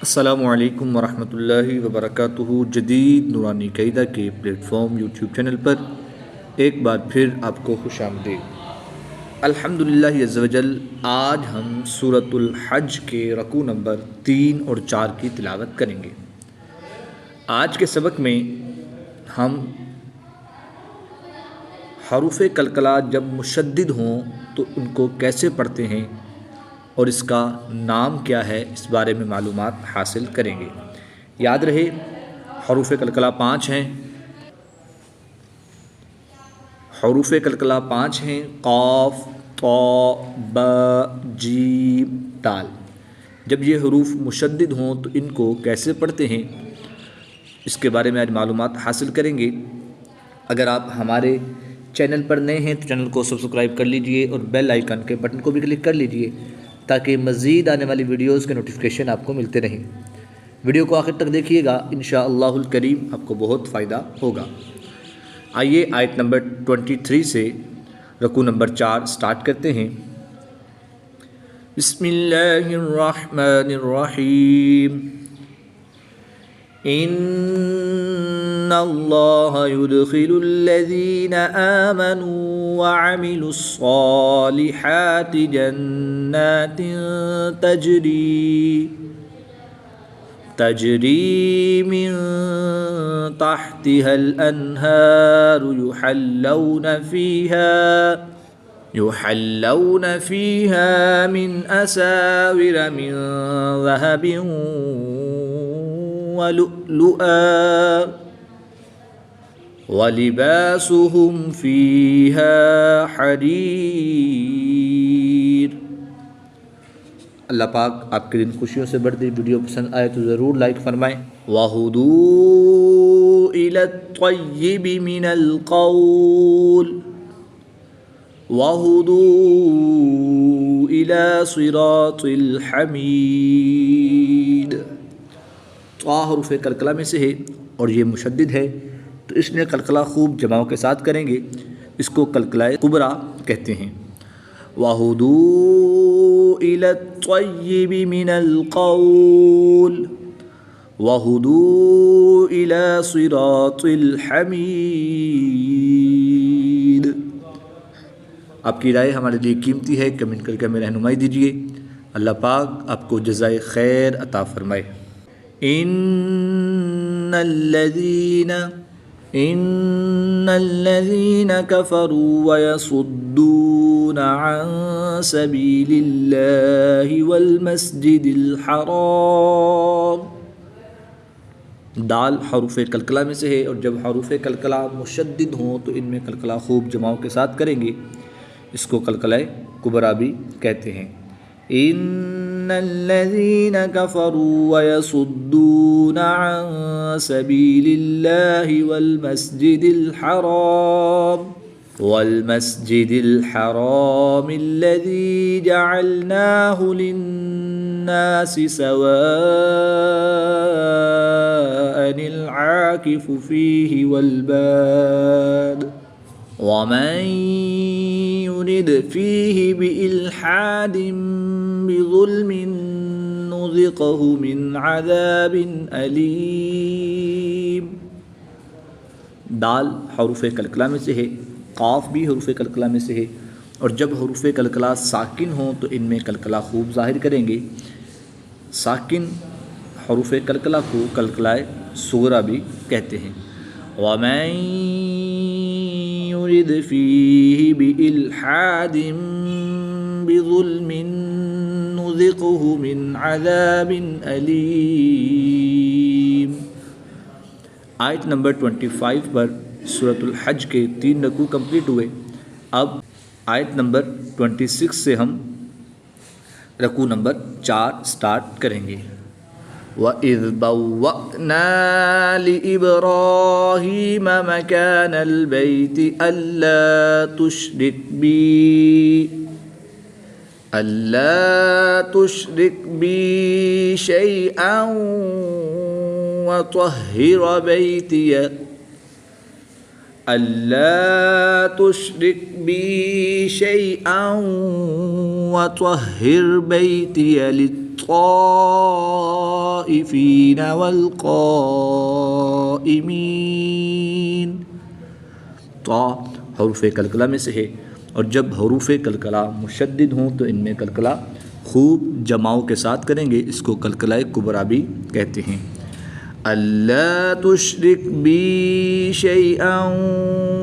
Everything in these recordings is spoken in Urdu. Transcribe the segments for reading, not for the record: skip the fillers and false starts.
السلام علیکم ورحمۃ اللہ وبرکاتہ۔ جدید نورانی قاعدہ کے پلیٹ فارم یوٹیوب چینل پر ایک بار پھر آپ کو خوش آمدید۔ الحمدللہ عز و جل، آج ہم سورۃ الحج کے رکوع نمبر 3 اور 4 کی تلاوت کریں گے۔ آج کے سبق میں ہم حروف قلقلہ جب مشدد ہوں تو ان کو کیسے پڑھتے ہیں اور اس کا نام کیا ہے، اس بارے میں معلومات حاصل کریں گے۔ یاد رہے، حروف قلقلہ 5 ہیں۔ حروف قلقلہ 5 ہیں: قاف، طا، با، جیم، دال۔ جب یہ حروف مشدد ہوں تو ان کو کیسے پڑھتے ہیں، اس کے بارے میں آج معلومات حاصل کریں گے۔ اگر آپ ہمارے چینل پر نئے ہیں تو چینل کو سبسکرائب کر لیجئے اور بیل آئیکن کے بٹن کو بھی کلک کر لیجئے تاکہ مزید آنے والی ویڈیوز کے نوٹیفیکیشن آپ کو ملتے رہیں۔ ویڈیو کو آخر تک دیکھیے گا، انشاءاللہ الکریم آپ کو بہت فائدہ ہوگا۔ آئیے آیت نمبر 23 سے رکوع نمبر 4 سٹارٹ کرتے ہیں۔ بسم اللہ الرحمن الرحیم۔ ان اللہ يدخل الذین آمنوا وعملوا الصالحات جنات تجری من تحتها الانہار يحلون فيها من أساور من ذهب ولؤلؤا ولباسهم فيها حرير۔ اللہ پاک آپ کے دن خوشیوں سے بڑھتی ویڈیو پسند آئے تو ضرور لائک فرمائیں۔ وَهُدُوا إِلَى الطَّيِّبِ مِنَ الْقَوْلِ وَهُدُوا إِلَى صِرَاطِ الْحَمِيدِ۔ طا حروف قلقلہ میں سے ہے اور یہ مشدد ہے، تو اس میں قلقلہ خوب جماؤں کے ساتھ کریں گے۔ اس کو قلقلہ کبریٰ کہتے ہیں۔ وَهُدُوا إِلَى الطَّيِّبِ مِنَ الْقَوْلِ وَهُدُوا إِلَى صِرَاطِ الْحَمِيدِ۔ آپ کی رائے ہمارے لیے قیمتی ہے، کمنٹ کر کے ہمیں رہنمائی دیجیے۔ اللہ پاک آپ کو جزائے خیر عطا فرمائے۔ ان الذین کفروا ویصدون عن سبیل اللہ والمسجد الحرام۔ دال حروف قلقلہ میں سے ہے اور جب حروف قلقلہ مشدد ہوں تو ان میں قلقلہ خوب جماؤں کے ساتھ کریں گے۔ اس کو قلقلہ کبریٰ بھی کہتے ہیں۔ ان الذین کفروا ویصدون عن سبیل اللہ والمسجد الحرام الذی جعلناہ للناس سواء العاکف فیہ والباد ومن يرد فيه بإلحاد بظلم نذقه من عذاب أليم۔ دال حروف قلقلہ میں سے ہے، قاف بھی حروف قلقلہ میں سے ہے، اور جب حروف قلقلہ ساکن ہوں تو ان میں قلقلہ خوب ظاہر کریں گے۔ ساکن حروف قلقلہ کو قلقلہ صغریٰ بھی کہتے ہیں۔ وَمَن يُرِدْ فِيهِ بِإِلْحَادٍ بِظُلْمٍ نُذِقْهُ مِنْ عَذَابٍ أَلِيمٍ۔ آیت نمبر 25 پر سورۃ الحج کے 3 رکوع کمپلیٹ ہوئے۔ اب آیت نمبر 26 سے ہم رکوع نمبر 4 سٹارٹ کریں گے۔ وَإِذْ بَوَّأْنَا لِإِبْرَاهِيمَ مَكَانَ الْبَيْتِ أَلَّا تُشْرِكْ بِي شَيْئًا وَطَهِّرْ بَيْتِيَ أَلَّا تُشْرِكْ بِي شَيْئًا وَطَهِّرْ بَيْتِيَ للطائفین والقائمین. طا حروف قلقلہ میں سے ہے، اور جب حروف قلقلہ مشدد ہوں تو ان میں قلقلہ خوب جماؤں کے ساتھ کریں گے. اس کو قلقلہ کبریٰ بھی کہتے ہیں. اللہ تشرک بی شیئا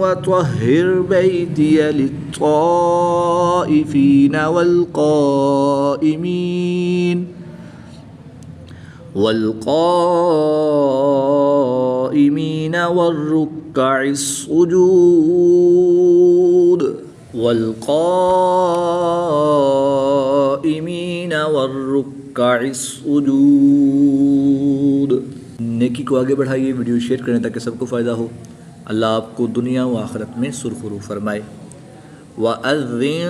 وطہر بیتی للطائفین والقائمین والرکع السجود والرکع السجود. نیکی کو آگے بڑھائیے، ویڈیو شیئر کریں تاکہ سب کو فائدہ ہو. اللہ آپ کو دنیا و آخرت میں سرخرو فرمائے. وَأَذِّن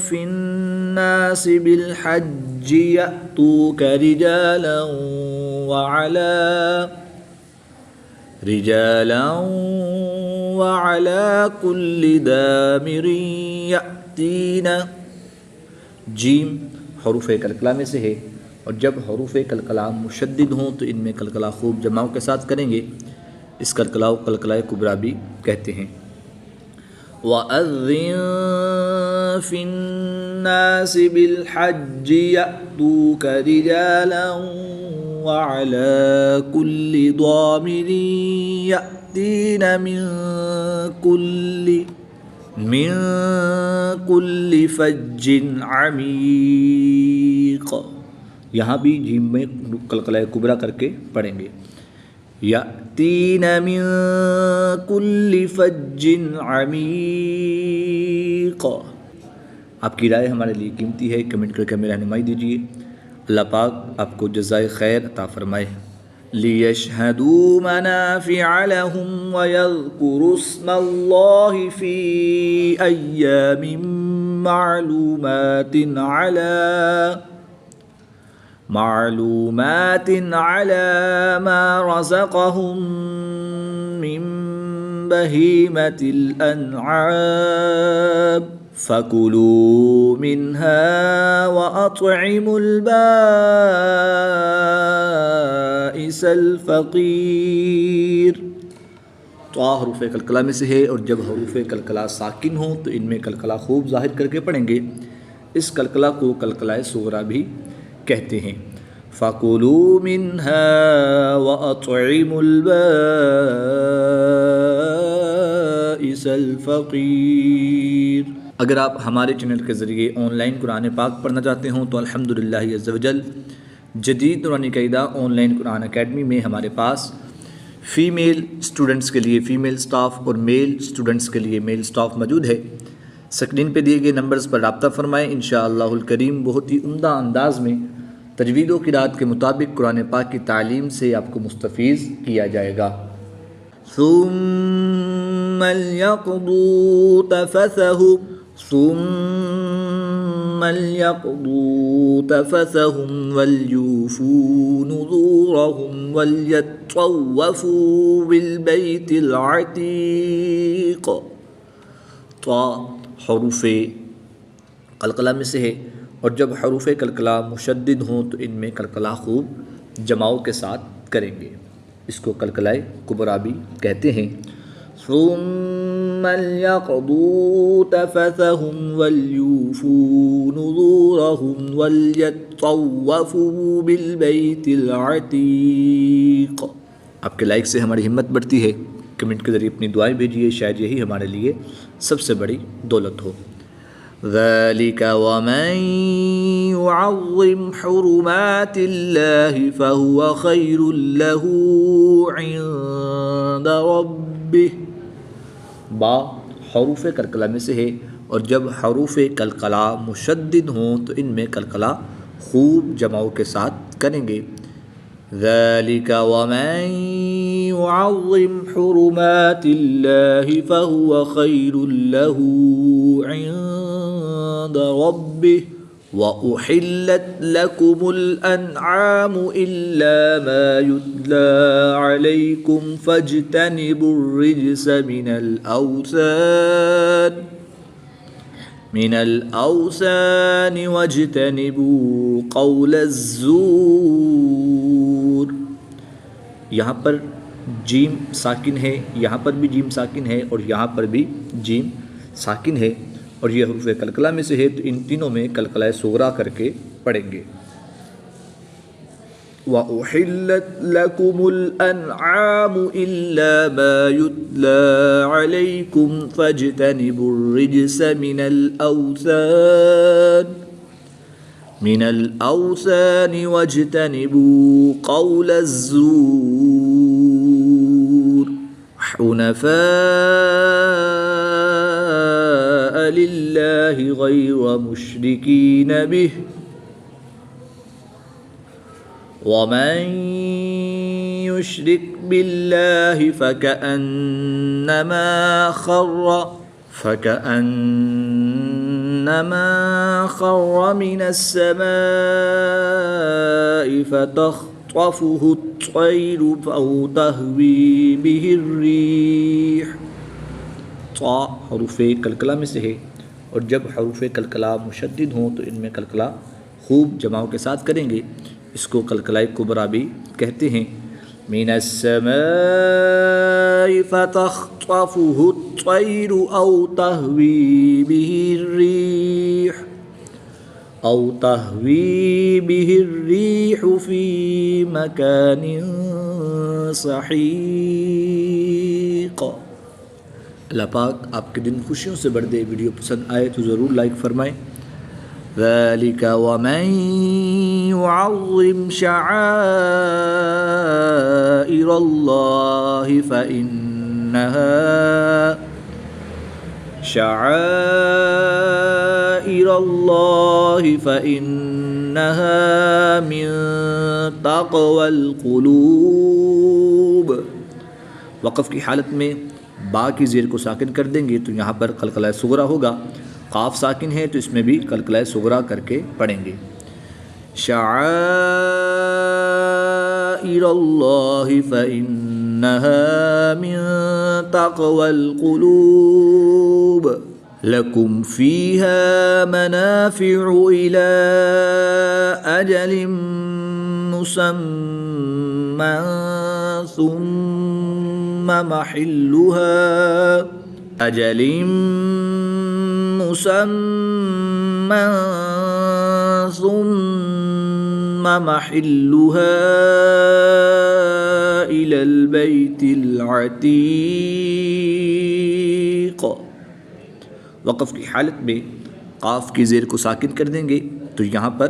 فِي النَّاسِ بِالْحَجِّ يَأْتُوكَ رِجَالًا وَعَلَى كُلِّ دَامِرٍ يَأْتِينَ. جیم حروف قلقلہ میں سے ہے، اور جب حروف قلقلہ مشدد ہوں تو ان میں قلقلہ خوب جماؤں کے ساتھ کریں گے. اس قلقلہ کو قلقلہ کبریٰ بھی کہتے ہیں. وَأَذِّن فِي النَّاسِ بِالْحَجِّ يَأْتُوكَ رِجَالًا وَعَلَى كُلِّ ضَامِرٍ يَأْتِينَ مِن كُلِّ فَجٍّ عَمِيقٍ. یہاں بھی جیم میں قلقلہ کبریٰ کر کے پڑھیں گے. یأتین من کل فج عمیق. آپ کی رائے ہمارے لیے قیمتی ہے، کمنٹ کر کے ہمیں رہنمائی دیجیے. اللہ پاک آپ کو جزائے خیر عطا فرمائے. لیشہدوا منافع لہم ویذکروا اسم اللہ فی ایام معلومات على ما رزقهم من بہیمة الأنعام فَكُلُوا مِنْهَا وَأَطْعِمُوا الْبَائِسَ الْفَقِيرَ. طا حروف قلقلہ میں سے ہے، اور جب حروف قلقلہ ساکن ہوں تو ان میں قلقلہ خوب ظاہر کر کے پڑھیں گے. اس قلقلہ کو قلقلہ صغریٰ بھی کہتے ہیں. فَكُلُوا مِنْهَا وَأَطْعِمُوا الْبَائِسَ الْفَقِيرَ. اگر آپ ہمارے چینل کے ذریعے آن لائن قرآن پاک پڑھنا چاہتے ہوں تو الحمدللہ عز و جل جدید نورانی قاعدہ آن لائن قرآن اکیڈمی میں ہمارے پاس فیمیل اسٹوڈنٹس کے لیے فیمیل سٹاف اور میل اسٹوڈنٹس کے لیے میل سٹاف موجود ہے. اسکرین پہ دیے گئے نمبرز پر رابطہ فرمائیں. انشاءاللہ الکریم بہت ہی عمدہ انداز میں تجوید و قرات کے مطابق قرآن پاک کی تعلیم سے آپ کو مستفیض کیا جائے گا. ثم ليقضوا تفثهم وليوفوا نذورهم وليطوفوا بالبيت العتيق. طا حروف قلقلہ میں سے ہے، اور جب حروف قلقلہ مشدد ہوں تو ان میں قلقلہ خوب جماؤں کے ساتھ کریں گے. اس کو قلقلہ کبریٰ بھی کہتے ہیں. ثم ليقضوا تفثهم وليوفوا نذورهم وليطوفوا بالبيت العتيق. آپ کے لائک سے ہماری ہمت بڑھتی ہے. کمنٹ کے ذریعے اپنی دعائیں بھیجیے، شاید یہی ہمارے لیے سب سے بڑی دولت ہو. ذلك ومن يعظم حرمات الله فهو خير له عند ربه. با حروف قلقلہ میں سے ہے، اور جب حروف قلقلہ مشدد ہوں تو ان میں قلقلہ خوب جماؤں کے ساتھ کریں گے. ذلك ومن يعظم حرمات الله فهو خير له عند ربه وأحلت لكم الأنعام إلا ما يتلى عليكم فاجتنبوا الرجس من الأوثان من الأوثان واجتنبوا قول الزور. یہاں پر جیم ساکن ہے، یہاں پر بھی جیم ساکن ہے اور یہاں پر بھی جیم ساکن ہے، اور یہ حروف قلقلہ میں سے ہے، تو ان تینوں میں قلقلہ صغریٰ کر کے پڑھیں گے. وَأُحِلَّتْ لَكُمُ الْأَنْعَامُ إِلَّا مَا يُتْلَى عَلَيْكُمْ فَاجْتَنِبُوا الرِّجْسَ مِنَ الْأَوْثَانِ وَاجْتَنِبُوا قَوْلَ الزُّورِ حُنَفَاءَ لِلَّهِ غَيْرَ مُشْرِكِينَ بِهِ وَمَن يُشْرِكْ بِاللَّهِ فَكَأَنَّمَا خَرَّ مِنَ السَّمَاءِ فَتَخْطَفُهُ الطَّيْرُ أَوْ تَهْوِي بِهِ الرِّيحُ. طا حروف قلقلہ میں سے ہے، اور جب حروف قلقلہ مشدد ہوں تو ان میں قلقلہ خوب جماؤں کے ساتھ کریں گے. اس کو قلقلہ کبریٰ بھی کہتے ہیں. من السماء فتخطفه الطير أو تهوي به الريح في مكان سحيق. اللہ پاک آپ کے دن خوشیوں سے بھر دے. ویڈیو پسند آئے تو ضرور لائک فرمائیں. ذَلِكَ وَمَن يُعَظِّمْ شَعَائِرَ اللَّهِ فَإِنَّهَا مِن تَقْوَى الْقُلُوبِ. وقف کی حالت میں با کی زیر کو ساکن کر دیں گے تو یہاں پر قلقلہ صغریٰ ہوگا. قاف ساکن ہے تو اس میں بھی قلقلہ صغریٰ کر کے پڑھیں گے. شعائر اللہ فإنها من تقوى القلوب لكم فيها منافع إلى أجل مسمى ثم محلها إلى البيت العتيق. وقف کی حالت میں قاف کی زیر کو ساکن کر دیں گے تو یہاں پر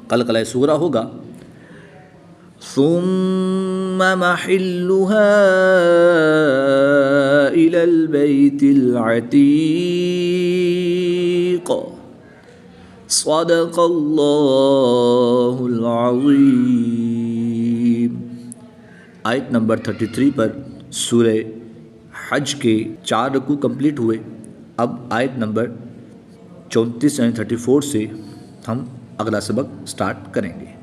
قلقلہ صغریٰ ہوگا. ثم محلها إلى البيت العتيق. صدق اللہ العظیم. آیت نمبر 33 پر سورہ حج کے 4 رکوع کمپلیٹ ہوئے. اب آیت نمبر 34 یعنی 34 سے ہم اگلا سبق سٹارٹ کریں گے.